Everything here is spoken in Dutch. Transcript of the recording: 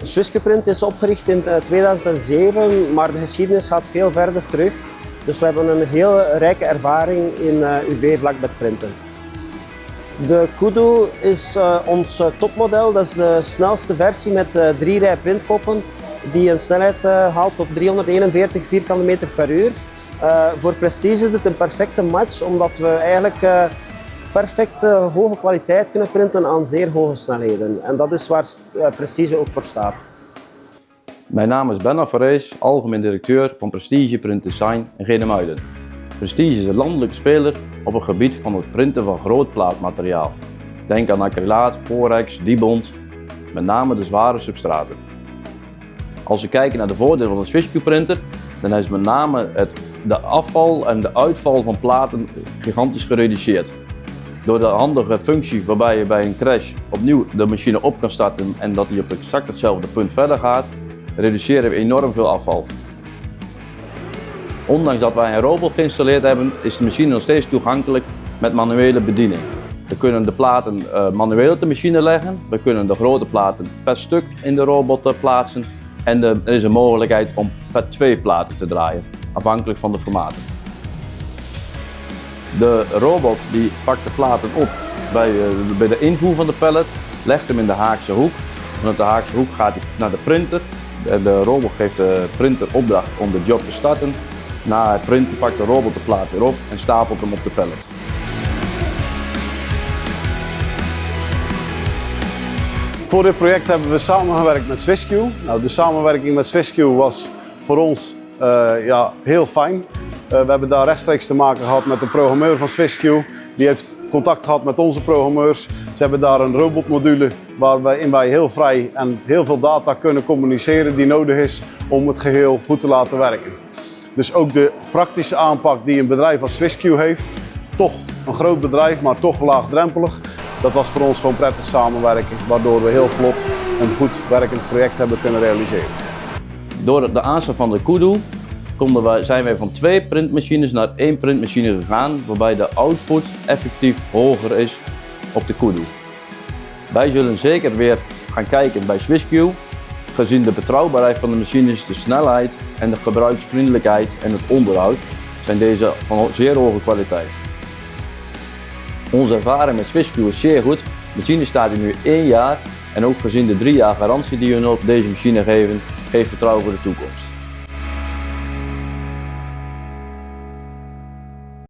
SwissQprint is opgericht in 2007, maar de geschiedenis gaat veel verder terug. Dus we hebben een heel rijke ervaring in UV-vlak met printen. De Kudu is ons topmodel. Dat is de snelste versie met 3 rij printkoppen die een snelheid haalt tot 341 vierkante meter per uur. Voor Prestige is het een perfecte match, omdat we eigenlijk perfecte hoge kwaliteit kunnen printen aan zeer hoge snelheden. En dat is waar Prestige ook voor staat. Mijn naam is Ben Alvarez, algemeen directeur van Prestige Print Design in Genemuiden. Prestige is een landelijke speler op het gebied van het printen van groot plaatmateriaal. Denk aan acrylaat, Forex, Dibond, met name de zware substraten. Als we kijken naar de voordelen van een SwissQ-printer, dan is met name de afval en de uitval van platen gigantisch gereduceerd. Door de handige functie waarbij je bij een crash opnieuw de machine op kan starten en dat hij op exact hetzelfde punt verder gaat, reduceren we enorm veel afval. Ondanks dat wij een robot geïnstalleerd hebben, is de machine nog steeds toegankelijk met manuele bediening. We kunnen de platen manueel op de machine leggen, we kunnen de grote platen per stuk in de robot plaatsen en er is een mogelijkheid om per 2 platen te draaien, afhankelijk van de formaten. De robot die pakt de platen op bij de invoer van de pallet, legt hem in de Haagse hoek. Vanuit de Haagse hoek gaat hij naar de printer. De robot geeft de printer opdracht om de job te starten. Na het printen pakt de robot de plaat weer op en stapelt hem op de pallet. Voor dit project hebben we samengewerkt met SwissQ. Nou, de samenwerking met SwissQ was voor ons heel fijn. We hebben daar rechtstreeks te maken gehad met de programmeur van SwissQ. Die heeft contact gehad met onze programmeurs. Ze hebben daar een robotmodule waarin wij heel vrij en heel veel data kunnen communiceren die nodig is om het geheel goed te laten werken. Dus ook de praktische aanpak die een bedrijf als SwissQ heeft, toch een groot bedrijf, maar toch laagdrempelig. Dat was voor ons gewoon prettig samenwerken, waardoor we heel vlot een goed werkend project hebben kunnen realiseren. Door de aanschaf van de Kudu zijn wij van 2 printmachines naar 1 printmachine gegaan, waarbij de output effectief hoger is op de Kudu. Wij zullen zeker weer gaan kijken bij SwissQ, gezien de betrouwbaarheid van de machines, de snelheid en de gebruiksvriendelijkheid en het onderhoud zijn deze van zeer hoge kwaliteit. Onze ervaring met SwissQ is zeer goed. De machine staat hier nu 1 jaar en ook gezien de 3 jaar garantie die we op deze machine geven, geeft vertrouwen voor de toekomst.